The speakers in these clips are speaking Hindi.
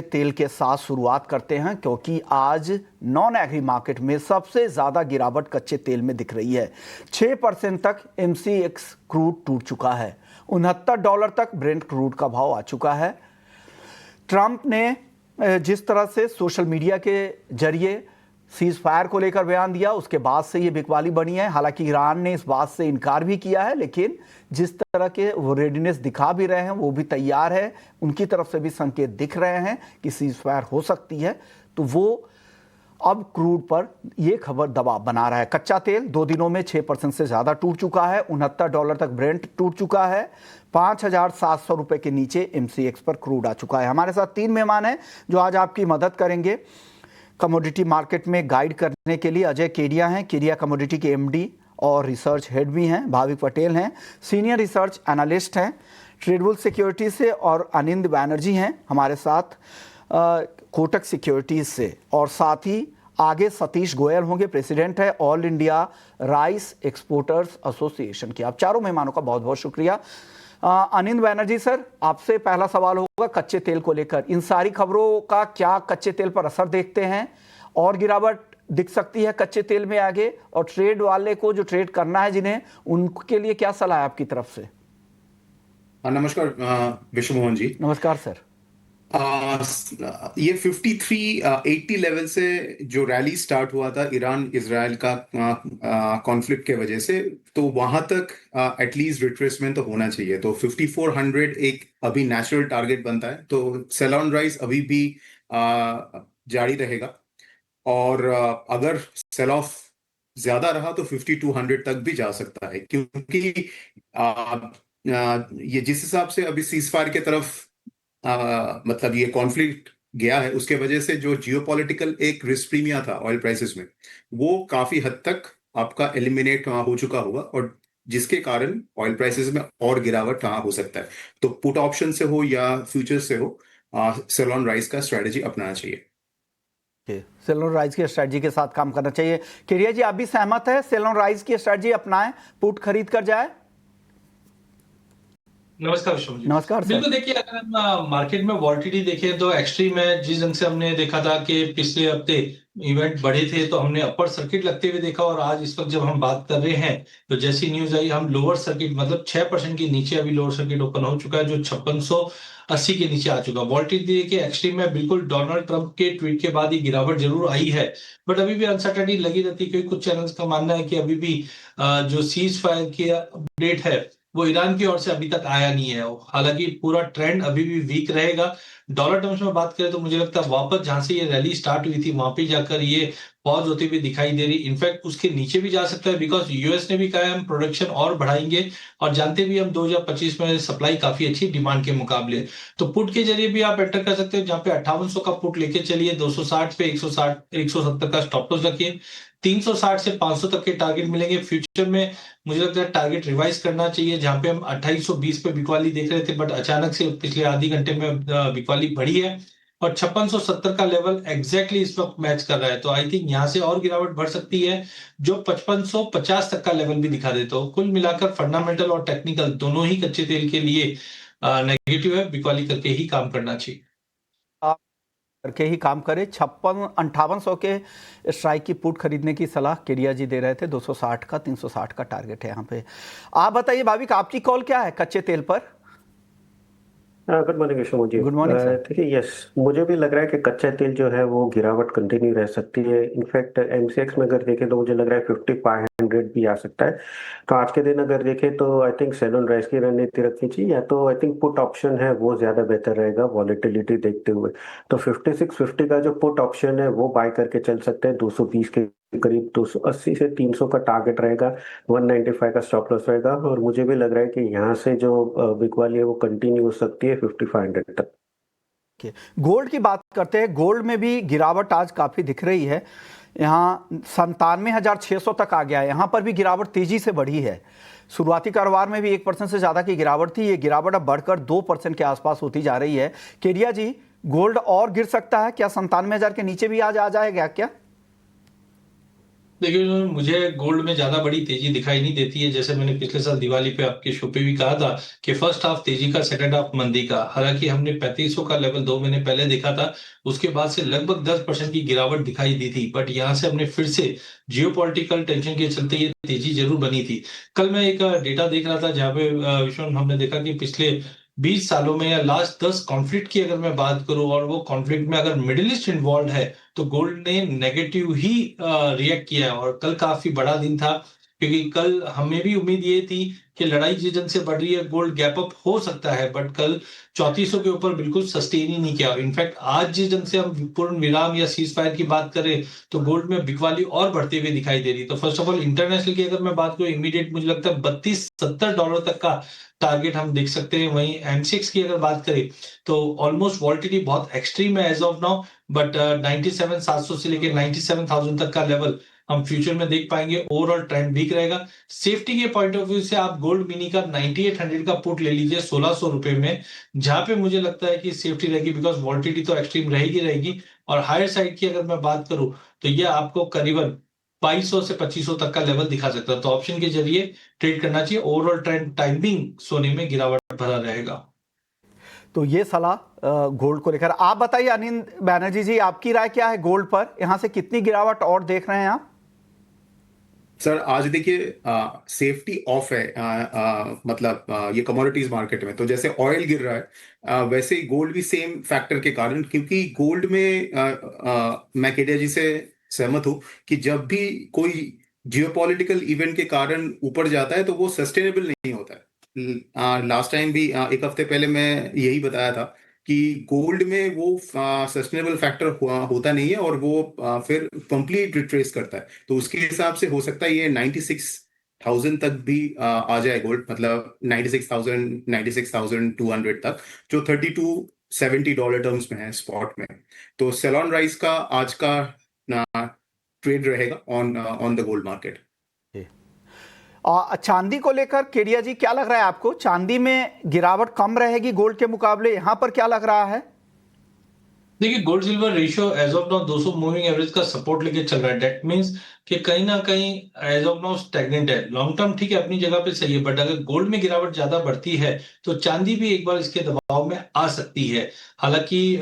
तेल के साथ शुरुआत करते हैं, क्योंकि आज नॉन एग्री मार्केट में सबसे ज्यादा गिरावट कच्चे तेल में दिख रही है। 6% तक MCX क्रूड टूट चुका है। $69 तक ब्रेंट क्रूड का भाव आ चुका है। ट्रंप ने जिस तरह से सोशल मीडिया के जरिए सीज फायर को लेकर बयान दिया, उसके बाद से ये बिकवाली बनी है। हालांकि ईरान ने इस बात से इनकार भी किया है, लेकिन जिस तरह के वो रेडीनेस दिखा भी रहे हैं, वो भी तैयार है, उनकी तरफ से भी संकेत दिख रहे हैं कि सीज फायर हो सकती है। तो वो अब क्रूड पर ये खबर दबाव बना रहा है। कच्चा तेल 2 दिनों में 6% से ज़्यादा टूट चुका है। $69 तक ब्रेंट टूट चुका है। 5,700 रुपये के नीचे MCX पर क्रूड आ चुका है। हमारे साथ 3 मेहमान हैं जो आज आपकी मदद करेंगे कमोडिटी मार्केट में गाइड करने के लिए। अजय केडिया हैं, केडिया कमोडिटी के MD और रिसर्च हेड भी हैं। भाविक पटेल हैं, सीनियर रिसर्च एनालिस्ट हैं ट्रेडबुल सिक्योरिटीज से। और अनिंद बैनर्जी हैं हमारे साथ कोटक सिक्योरिटीज से। और साथ ही आगे सतीश गोयल होंगे, प्रेसिडेंट है all India rice exporters association के। आप चारों मेहमानों का बहुत बहुत शुक्रिया। अनिंद बैनर्जी सर, आपसे पहला सवाल होगा कच्चे तेल को लेकर। इन सारी खबरों का क्या कच्चे तेल पर असर देखते हैं? और गिरावट दिख सकती है कच्चे तेल में आगे? और ट्रेड वाले को जो ट्रेड करना है जिन्हें, उनके लिए क्या सलाह है आपकी तरफ से? नमस्कार विश्व मोहन जी। नमस्कार सर। ये 5380 लेवल से जो रैली स्टार्ट हुआ था ईरान इजराइल का कॉन्फ्लिक्ट के वजह से, तो वहां तक एटलीस्ट रिट्रेसमेंट तो होना चाहिए। तो 5400 एक अभी नेचुरल टारगेट बनता है। तो सेल ऑन राइज अभी भी जारी रहेगा। और अगर सेल ऑफ ज्यादा रहा तो 5200 तक भी जा सकता है, क्योंकि ये जिस हिसाब से अभी सीजफायर की तरफ मतलब ये कॉन्फ्लिक्ट गया है, उसके वजह से जो जियोपॉलिटिकल एक रिस्क प्रीमिया था ऑयल प्राइसेस में, वो काफी हद तक आपका एलिमिनेट हो चुका होगा, और जिसके कारण ऑयल प्राइसेस में और गिरावट हो सकता है। तो पुट ऑप्शन से हो या फ्यूचर से हो, सेल ऑन राइज का स्ट्रेटेजी अपनाना चाहिए। सेल ऑन राइज की स्ट्रेटजी के साथ काम करना चाहिए। केडिया जी, आप भी सहमत है सेल ऑन राइज की स्ट्रेटजी अपनाएं, पुट खरीद कर जाए? नमस्कार विश्व जी। नमस्कार सर। बिल्कुल, देखिए अगर हम मार्केट में वॉलिटिलिटी देखें तो एक्सट्रीम है। जिस ढंग से हमने देखा था कि पिछले हफ्ते इवेंट बढ़े थे तो हमने अपर सर्किट लगते हुए देखा, और आज इस वक्त जब हम बात कर रहे हैं तो जैसी न्यूज आई, हम लोअर सर्किट मतलब 6% के नीचे अभी लोअर सर्किट ओपन हो चुका है, जो 5680 के नीचे आ चुका। वॉलिटिलिटी देखिए एक्सट्रीम है। बिल्कुल डोनाल्ड ट्रंप के ट्वीट के बाद ये गिरावट जरूर आई है, बट अभी भी अनसर्टेनिटी लगी रहती है, क्योंकि कुछ चैनल्स का मानना है कि अभी भी जो सीज फायर की अपडेट है वो ईरान की ओर से अभी तक आया नहीं है। हालांकि पूरा ट्रेंड अभी भी वीक रहेगा। डॉलर टर्म्स में बात करें तो मुझे लगता है वापस जहां से ये रैली स्टार्ट हुई थी वहां पे जाकर ये पॉज होती हुई दिखाई दे रही। इनफैक्ट उसके नीचे भी जा सकता है, बिकॉज यूएस ने भी कहा है हम प्रोडक्शन और बढ़ाएंगे, और जानते भी हम 2025 में सप्लाई काफी अच्छी डिमांड के मुकाबले। तो पुट के जरिए भी आप एंटर कर सकते हो, जहां पे 5800 का पुट लेके चलिए, 260 पे 170 का स्टॉप लॉस रखिए। 360 से 500 तक के टारगेट मिलेंगे। फ्यूचर में मुझे लगता है टारगेट रिवाइज करना चाहिए, जहां पे हम 2820 पे बिकवाली देख रहे थे, बट अचानक से पिछले आधी घंटे में बिकवाली बढ़ी है, और 5670 का लेवल एग्जैक्टली इस वक्त मैच कर रहा है। तो आई थिंक यहां से और गिरावट बढ़ सकती है, जो 5550 तक का लेवल भी दिखा देता हो। कुल मिलाकर फंडामेंटल और टेक्निकल दोनों ही कच्चे तेल के लिए नेगेटिव है। बिकवाली करके ही काम करना चाहिए, करके ही काम करे। 5800 के स्ट्राइक की पुट खरीदने की सलाह केडिया जी दे रहे थे। 260 का 360 का टारगेट है यहाँ पे। आप बताइए भाविक, आपकी कॉल क्या है कच्चे तेल पर? Good morning Vishnu ji. Good morning sir. देखिए, यस, मुझे भी लग रहा है कि कच्चा तेल जो है वो गिरावट कंटिन्यू रह सकती है। इनफैक्ट MCX में अगर देखें तो मुझे लग रहा है 5500 भी आ सकता है। तो आज के दिन अगर देखें तो I think sell on rise की रणनीति रखनी चाहिए, या तो आई थिंक पुट ऑप्शन है वो ज्यादा बेहतर रहेगा वॉलेटिलिटी देखते हुए। तो 5650 का जो पुट ऑप्शन है वो बाय करके चल सकते हैं। 220 के करीब 280 से 300 का टारगेट रहेगा, 195 का स्टॉप लॉस रहेगा, और मुझे भी लग रहा है कि यहाँ से जो बिकवाली है वो कंटिन्यू हो सकती है 5500 तक। गोल्ड की बात करते हैं। गोल्ड में भी गिरावट आज काफी दिख रही है। यहाँ 97,600 तक आ गया है। यहाँ पर भी गिरावट तेजी से बढ़ी है। शुरुआती कारोबार में भी 1% से ज्यादा की गिरावट थी। ये गिरावट अब बढ़कर 2% के आसपास होती जा रही है। केडिया जी, गोल्ड और गिर सकता है क्या? 97,000 के नीचे भी आज आ जाएगा क्या? देखिए मुझे गोल्ड में ज्यादा बड़ी तेजी दिखाई नहीं देती है। जैसे मैंने पिछले साल दिवाली पे आपके शो पे भी कहा था कि फर्स्ट हाफ तेजी का, सेकंड हाफ मंदी का। हालांकि हमने 3500 का लेवल 2 महीने पहले देखा था, उसके बाद से लगभग 10% की गिरावट दिखाई दी थी, बट यहाँ से हमने फिर से जियोपॉलिटिकल टेंशन के चलते ये तेजी जरूर बनी थी। कल मैं एक डेटा देख रहा था जहाँ पे विश्वन हमने देखा कि पिछले 20 सालों में या लास्ट 10 कॉन्फ्लिक्ट की अगर मैं बात करूं, और वो कॉन्फ्लिक्ट में अगर मिडिल ईस्ट इन्वॉल्व है, तो गोल्ड ने नेगेटिव ही रिएक्ट किया है। और कल काफी बड़ा दिन था, क्योंकि कल हमें भी उम्मीद ये थी कि लड़ाई जिस ढंग से बढ़ रही है गोल्ड गैप अप हो सकता है, बट कल 3400 के ऊपर बिल्कुल सस्टेन ही नहीं किया। इनफैक्ट आज जिस ढंग से हम पूर्ण विराम या सीज फायर की बात करें, तो गोल्ड में बिकवाली और बढ़ते हुए दिखाई दे रही। तो फर्स्ट ऑफ ऑल इंटरनेशनल की अगर मैं बात करूं, इमीडिएट मुझे लगता है $32-70 तक का टारगेट हम देख सकते हैं। वहीं एमसीएक्स की अगर बात करें, तो ऑलमोस्ट वॉल्टिलिटी बहुत एक्सट्रीम है एज ऑफ नाउ, बट 97,700 से लेकर 97,000 तक का लेवल हम फ्यूचर में देख पाएंगे। ओवरऑल ट्रेंड वीक रहेगा। सेफ्टी के पॉइंट ऑफ व्यू से आप गोल्ड मिनी का 9800 का पुट ले लीजिए 1600 रुपए में, जहां पे मुझे लगता है कि सेफ्टी रहेगी, बिकॉज वॉल्टिलिटी तो एक्सट्रीम रहेगी। और हायर साइड की अगर मैं बात करूं, तो ये आपको करीबन 2200 से 2500 तक का लेवल दिखा सकता है। तो ऑप्शन के जरिए ट्रेड करना चाहिए। ओवरऑल ट्रेंड टाइमिंग सोने में गिरावट भरा रहेगा। तो ये सलाह गोल्ड को लेकर। आप बताइए अनिल बैनर्जी जी, आपकी राय क्या है गोल्ड पर? यहां से कितनी गिरावट और देख रहे हैं आप? सर आज देखिए सेफ्टी ऑफ है मतलब ये कमोडिटीज मार्केट में। तो जैसे ऑयल गिर रहा है वैसे ही गोल्ड भी सेम फैक्टर के कारण, क्योंकि गोल्ड में मैं केडिया जी से सहमत हूं कि जब भी कोई जियोपॉलिटिकल इवेंट के कारण ऊपर जाता है तो वो सस्टेनेबल नहीं होता है। लास्ट टाइम भी एक हफ्ते पहले मैं यही बताया था कि गोल्ड में वो सस्टेनेबल फैक्टर होता नहीं है और वो फिर कंप्लीट रिट्रेस करता है। तो उसके हिसाब से हो सकता है ये 96,000 तक भी आ जाए गोल्ड, मतलब 96,000 96,200 तक, जो $32-70 टर्म्स में है स्पॉट में। तो सेल ऑन राइज का आज का ट्रेड रहेगा on on the gold market. चांदी को लेकर केडिया जी क्या लग रहा है आपको? चांदी में गिरावट कम रहेगी गोल्ड के मुकाबले, यहां पर क्या लग रहा है? देखिए gold silver ratio as of now 200 moving average का सपोर्ट लेके चल रहा है। डेट मींस कि कहीं ना कहीं एज ऑफ नाउ स्टैग्नेंट है। लॉन्ग टर्म ठीक है, अपनी जगह पे सही है, बट अगर गोल्ड में गिरावट ज्यादा बढ़ती है तो चांदी भी एक बार इसके दबाव में आ सकती है। हालांकि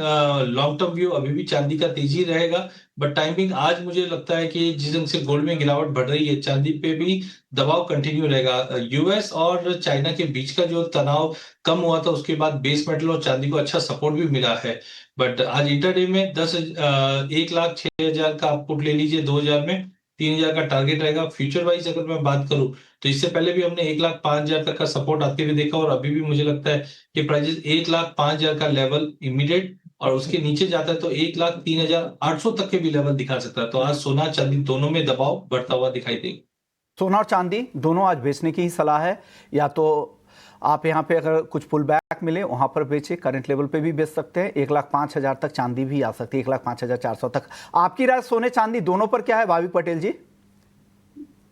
लॉन्ग टर्म व्यू अभी भी चांदी का तेजी रहेगा, बट टाइमिंग आज मुझे लगता है कि जिस ढंग से गोल्ड में गिरावट बढ़ रही है, चांदी पे भी दबाव कंटिन्यू रहेगा। यूएस और चाइना के बीच का जो तनाव कम हुआ था, उसके बाद बेस मेटल और चांदी को अच्छा सपोर्ट भी मिला है। बट आज इंटरडे में 1,06,000 का आप पुट ले लीजिए, 2000 में 3,000 का टारगेट रहेगा। फ्यूचर वाइज अगर मैं बात करूं, तो इससे पहले भी हमने 1,05,000 तक का सपोर्ट आते हुए देखा, और अभी भी मुझे लगता है कि प्राइजेस 1,05,000 का लेवल इमीडिएट, और उसके नीचे जाता है तो 1,03,800 तक के भी लेवल दिखा सकता है। तो आज सोना चांदी दोनों में दबाव बढ़ता हुआ दिखाई देगा। सोना और चांदी दोनों आज बेचने की ही सलाह है। या तो आप यहां पे अगर कुछ पुल बैक मिले वहां पर बेचे, करंट लेवल पे भी बेच सकते हैं। 1,05,000 तक चांदी भी आ सकती है, 1,05,400 तक। आपकी राय सोने चांदी दोनों पर क्या है भावी पटेल जी?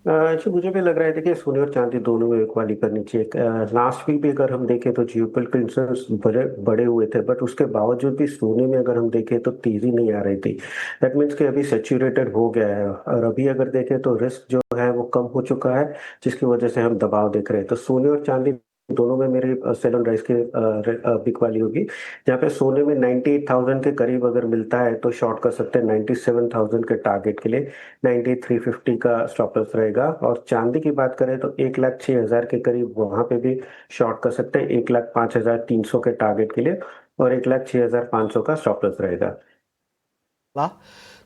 जी मुझे भी लग रहा है, देखिए सोने और चांदी दोनों में इक्वाली करनी चाहिए। लास्ट वीक भी अगर हम देखें तो जियोपॉलिटिकल कंसर्न्स बड़े बड़े हुए थे, बट उसके बावजूद भी सोने में अगर हम देखें तो तेजी नहीं आ रही थी। दैट मीन्स कि अभी सेचुरेटेड हो गया है, और अभी अगर देखें तो रिस्क जो है वो कम हो चुका है, जिसकी वजह से हम दबाव देख रहे हैं। तो सोने और चांदी दोनों में मेरे सेल ऑन राइज की बिग वाली होगी। जहाँ पे सोने में 98,000 के करीब अगर मिलता है तो शॉर्ट कर सकते हैं 97,000 के टारगेट के लिए। 9350 का स्टॉप लॉस रहेगा। और चांदी की बात करें तो 1,06,000 के करीब वहां पे भी शॉर्ट कर सकते हैं 1,05,300 के टारगेट के लिए, और 1,06,500 का स्टॉप लॉस रहेगा। वाह,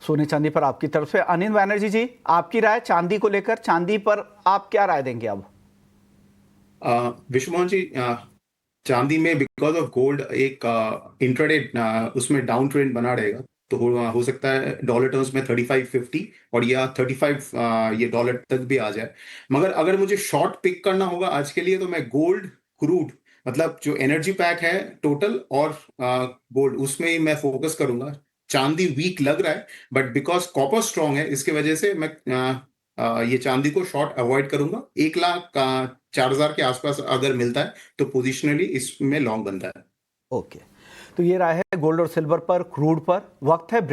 सोने चांदी पर आपकी तरफ से। अनिल बैनर्जी जी, आपकी राय चांदी को लेकर? चांदी पर आप क्या राय देंगे अब? विश्वमोहन जी, चांदी में बिकॉज ऑफ गोल्ड एक इंट्राडे उसमें डाउन ट्रेंड बना रहेगा। तो हो सकता है डॉलर टर्म्स में 3550 और या 35 ये डॉलर तक भी आ जाए। मगर अगर मुझे शॉर्ट पिक करना होगा आज के लिए तो मैं गोल्ड, क्रूड, मतलब जो एनर्जी पैक है टोटल, और गोल्ड, उसमें ही मैं फोकस करूंगा। चांदी वीक लग रहा है, बट बिकॉज कॉपर स्ट्रांग है इसके वजह से मैं ये चांदी को शॉर्ट अवॉइड करूंगा। 1,04,000 के आसपास अगर मिलता है तो पोजिशनली इसमें लॉन्ग बनता है। ओके, तो ये राय है गोल्ड और सिल्वर पर, क्रूड पर। वक्त है